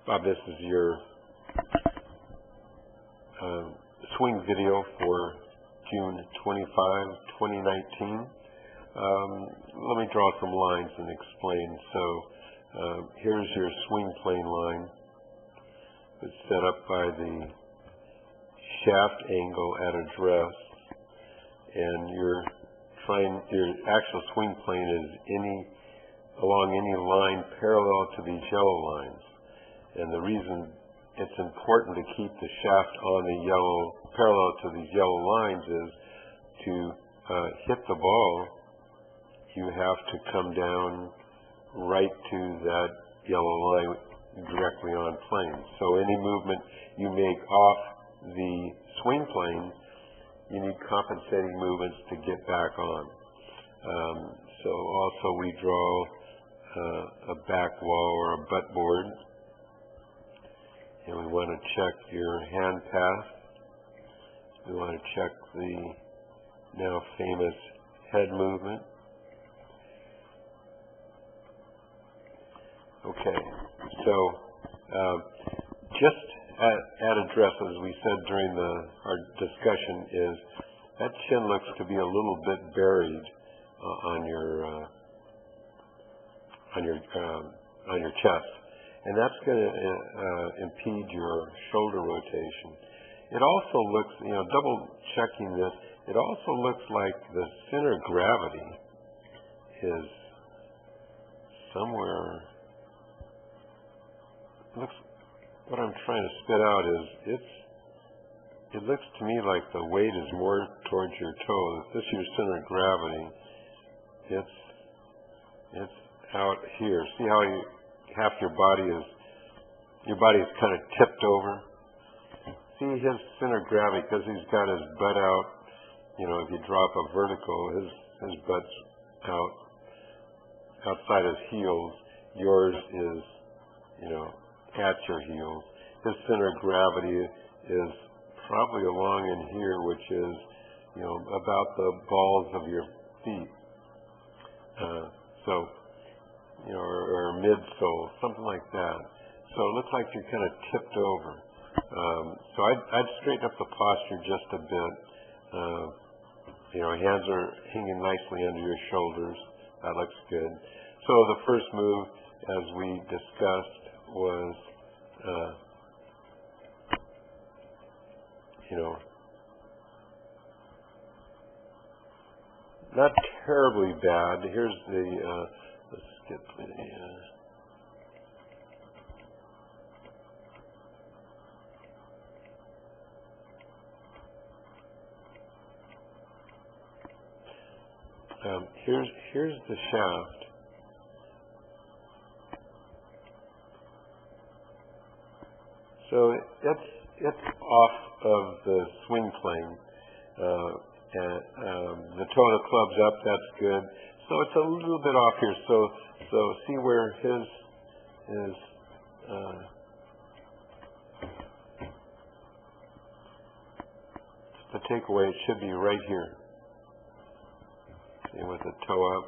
Bob, this is your swing video for June 25, 2019. Let me draw some lines and explain. So here's your swing plane line. It's set up by the shaft angle at address, and your actual swing plane is along any line parallel to these yellow lines. And the reason it's important to keep the shaft on the parallel to these yellow lines is to hit the ball, you have to come down right to that yellow line directly on plane. So any movement you make off the swing plane, you need compensating movements to get back on. So also we draw a back wall or a butt board, and we want to check your hand path. We want to check the now famous head movement. Okay, so just at address, as we said during our discussion, is that chin looks to be a little bit buried on your chest, and that's going to impede your shoulder rotation. It also looks, double checking this, it also looks like the center of gravity is somewhere. What I'm trying to spit out is it looks to me like the weight is more towards your toes. This is your center of gravity. It's out here. See how half your body is kind of tipped over? See his center of gravity, because he's got his butt out. If you drop a vertical, his butt's outside his heels. Yours is, at your heels. His center of gravity is probably along in here, which is, about the balls of your feet. Or midsole, something like that. So it looks like you're kind of tipped over. So I'd straighten up the posture just a bit. Hands are hanging nicely under your shoulders. That looks good. So the first move, as we discussed, was not terribly bad. Here's the let's get the here's the shaft. So it's off of the swing plane. The toe of the club's up. That's good. So it's a little bit off here. So see where his is. The takeaway, it should be right here. See, with the toe up.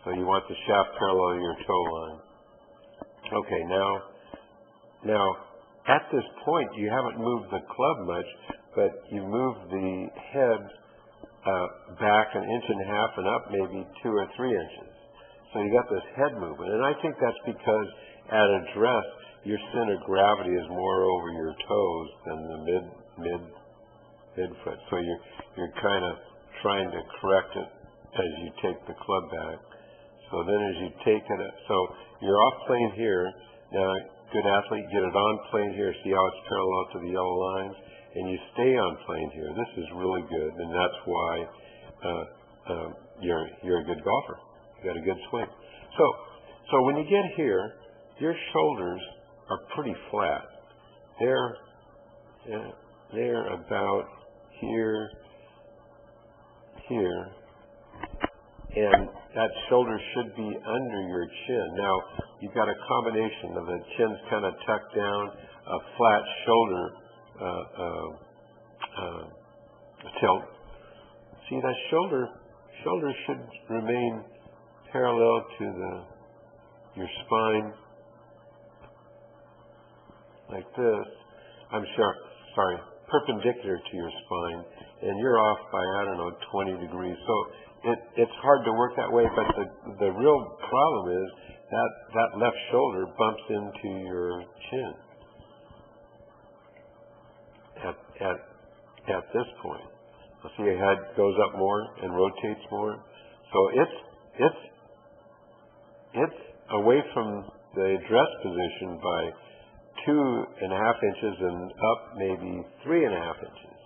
So you want the shaft parallel to your toe line. Okay, now at this point you haven't moved the club much, but you move the head back 1.5 inches and up maybe 2 or 3 inches. So you got this head movement, and I think that's because at address your center of gravity is more over your toes than the midfoot. So you're kind of trying to correct it as you take the club back. So then as you take it, so you're off plane here. Now, good athlete, get it on plane here. See how it's parallel to the yellow lines, and you stay on plane here. This is really good, and that's why you're a good golfer. You got a good swing. So when you get here, your shoulders are pretty flat. They're about here, and that shoulder should be under your chin. Now, you've got a combination of the chin's kind of tucked down, a flat shoulder tilt. See, that shoulder should remain parallel to your spine. like this, perpendicular to your spine, and you're off by, I don't know, 20 degrees. So it's hard to work that way, but the real problem is that left shoulder bumps into your chin at this point. See, your head goes up more and rotates more. So it's away from the address position by 2.5 inches and up maybe 3.5 inches.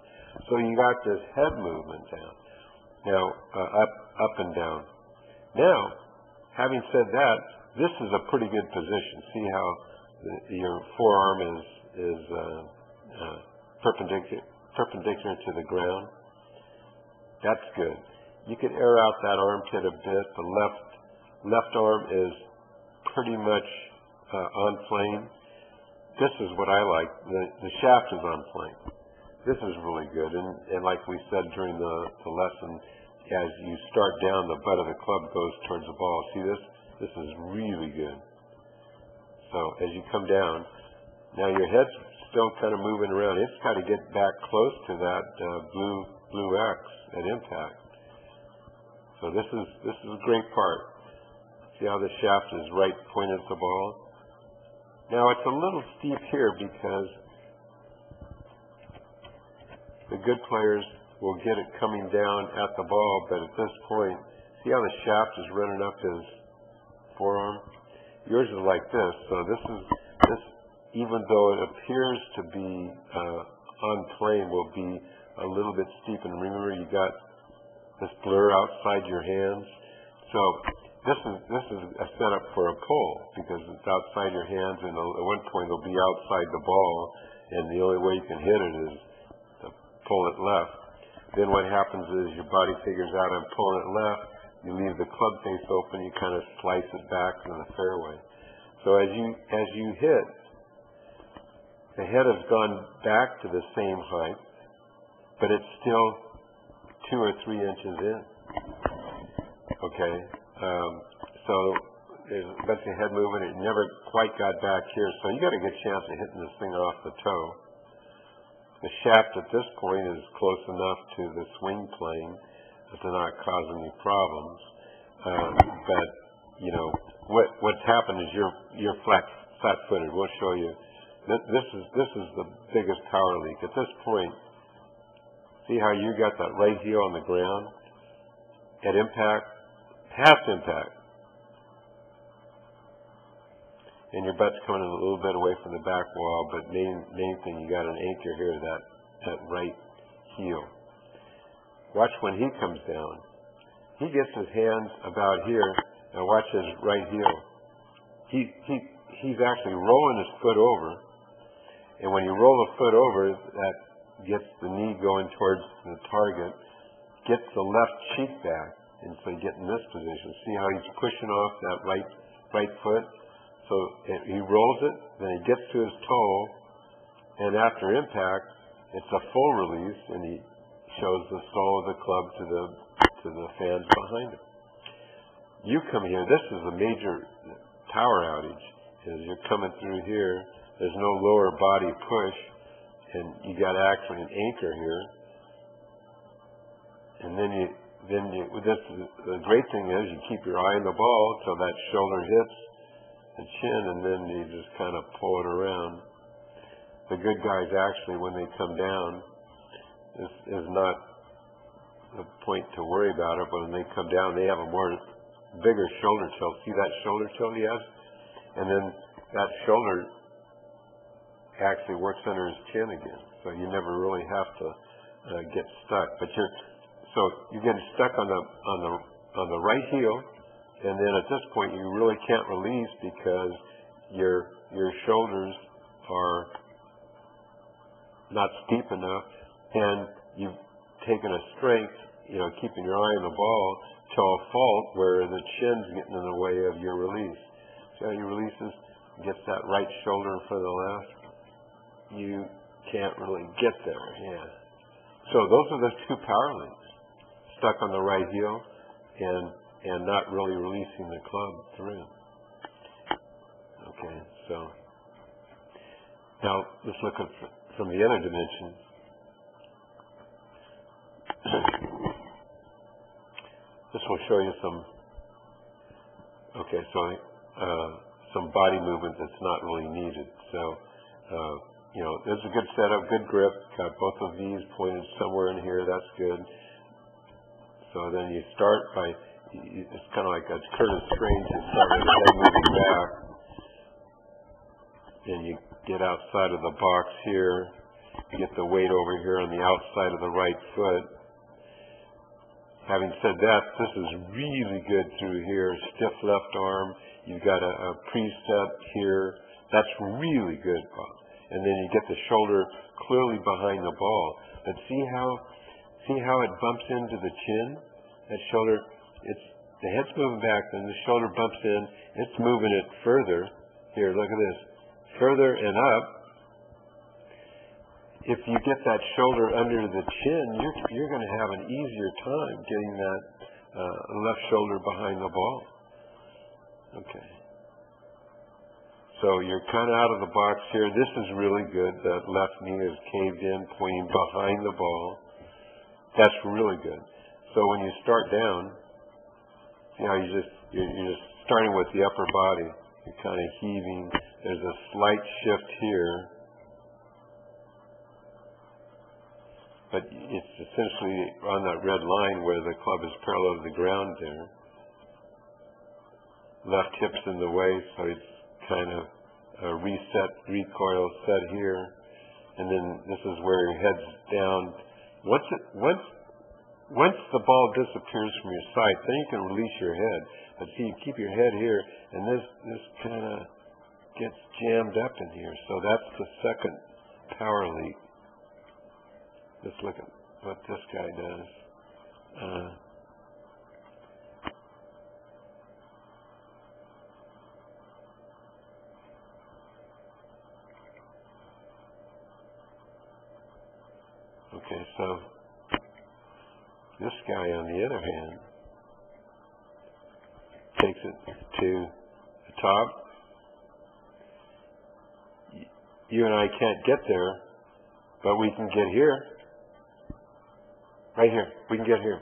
So you got this head movement down. Now, up and down. Now, having said that, this is a pretty good position. See how your forearm is perpendicular to the ground? That's good. You could air out that armpit a bit. The left arm is pretty much on plane. This is what I like. The shaft is on plane. This is really good. And like we said during the lesson, as you start down, the butt of the club goes towards the ball. See this? This is really good. So as you come down, now your head's still kind of moving around. It's got to get back close to that blue X at impact. So this is a great part. See how the shaft is right pointed at the ball? Now it's a little steep here because the good players will get it coming down at the ball, but at this point, see how the shaft is running up his forearm? Yours is like this. So this, even though it appears to be on plane, will be a little bit steep. And remember, you got this blur outside your hands. So this is a setup for a pull because it's outside your hands, and at one point it'll be outside the ball, and the only way you can hit it is to pull it left. Then what happens is your body figures out I'm pulling it left. You leave the club face open. You kind of slice it back to the fairway. So as you hit, the head has gone back to the same height, but it's still 2 or 3 inches in. Okay, so there's a bunch of head movement. It never quite got back here, so you got a good chance of hitting this thing off the toe. The shaft at this point is close enough to the swing plane to not cause any problems. But you know what's happened is you're flat-footed. We'll show you. This is the biggest power leak at this point. See how you got that right heel on the ground at impact, past impact, and your butt's coming a little bit away from the back wall. But main thing, you got an anchor here, that right heel. Watch when he comes down. He gets his hands about here. Now watch his right heel. He's actually rolling his foot over, and when you roll the foot over, that gets the knee going towards the target, gets the left cheek back, and so you get in this position. See how he's pushing off that right foot? So he rolls it, then he gets to his toe, and after impact, it's a full release, and he shows the sole of the club to the fans behind him. You come here, this is a major power outage. As you're coming through here, there's no lower body push, and you got actually an anchor here. And the great thing is you keep your eye on the ball till that shoulder hits the chin, and then you just kind of pull it around. The good guys actually, when they come down, is not a point to worry about it, but when they come down, they have a bigger shoulder tilt. See that shoulder tilt he has? And then that shoulder actually works under his chin again, so you never really have to get stuck. But you're getting stuck on the right heel, and then at this point you really can't release because your shoulders are not steep enough, and you've taken a strength, keeping your eye on the ball, to a fault where the chin's getting in the way of your release. See how he releases, gets that right shoulder in front of the left? You can't really get there, yeah. So those are the two power links. Stuck on the right heel and not really releasing the club through. Okay, so Now, let's look at from the other dimension. This will show you some body movement that's not really needed. So, there's a good setup, good grip. Got both of these pointed somewhere in here. That's good. So then you start by, it's kind of like a Curtis Strange. You start with the head moving back. Then you get outside of the box here. You get the weight over here on the outside of the right foot. Having said that, this is really good through here. Stiff left arm. You've got a preset here. That's really good. And then you get the shoulder clearly behind the ball. But see how it bumps into the chin? That shoulder, the head's moving back, then the shoulder bumps in. It's moving it further. Here, look at this. Further and up. If you get that shoulder under the chin, you're going to have an easier time getting that left shoulder behind the ball. Okay. So you're kind of out of the box here. This is really good. That left knee is caved in, pointing behind the ball. That's really good. So when you start down, you're just starting with the upper body. You're kind of heaving. There's a slight shift here. But it's essentially on that red line where the club is parallel to the ground there. Left hip's in the way, so it's kind of a reset, recoil set here. And then this is where your head's down. Once the ball disappears from your sight, then you can release your head. But see, you keep your head here, and this kind of gets jammed up in here. So that's the second power leak. Let's look at what this guy does. Okay, so this guy, on the other hand, takes it to the top. You and I can't get there, but we can get here. Right here. We can get here.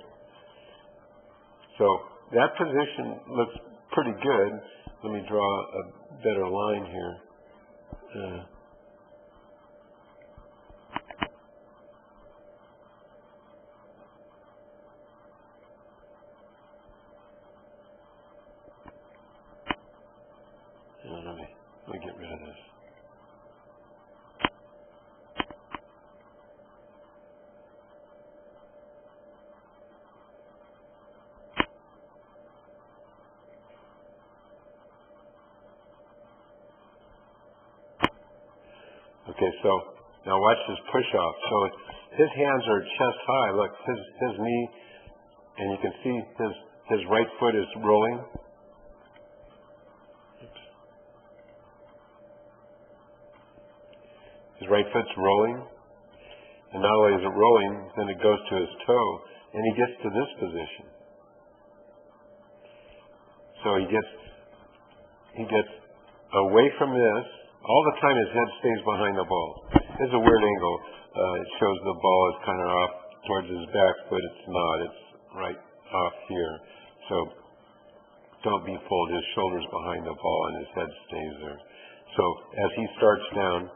So that position looks pretty good. Let me draw a better line here. Let me get rid of this. Okay, so now watch this push-off. So his hands are chest high. Look, his knee, and you can see his right foot is rolling. Oops. His right foot's rolling. And not only is it rolling, then it goes to his toe, and he gets to this position. So he gets away from this. All the time his head stays behind the ball. It's a weird angle. It shows the ball is kind of off towards his back, but it's not. It's right off here. So don't be fooled. His shoulder's behind the ball and his head stays there. So as he starts down,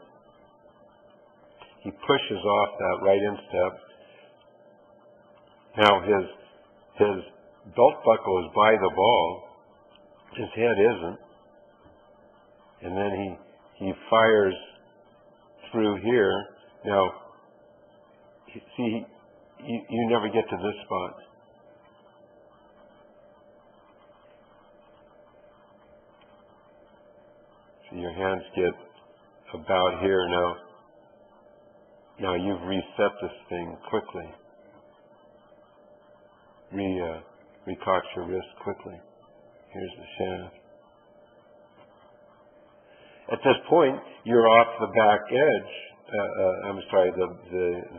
he pushes off that right instep. Now his belt buckle is by the ball. His head isn't. And then he fires through here. Now, see, you never get to this spot. So your hands get about here now. Now you've reset this thing quickly. Recock your wrist quickly. Here's the shaft. At this point, you're off the back edge.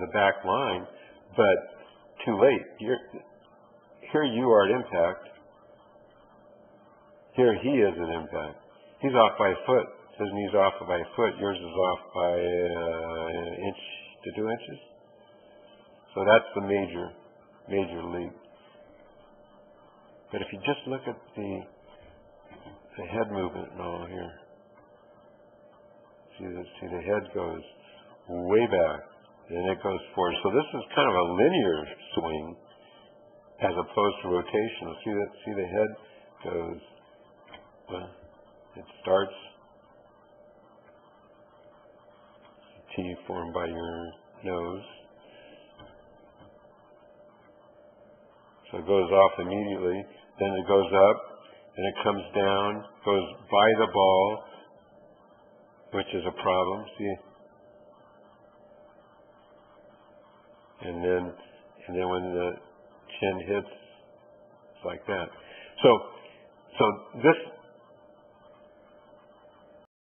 The back line, but too late. Here you are at impact. Here he is at impact. He's off by a foot. His knee's off by a foot. Yours is off by an inch to 2 inches. So that's the major leap. But if you just look at the head movement and all here, see the head goes way back and it goes forward. So this is kind of a linear swing as opposed to rotational. See the head goes, well, it starts T formed by your nose. So it goes off immediately, then it goes up, and it comes down, goes by the ball, which is a problem, see? And then when the chin hits, it's like that. So this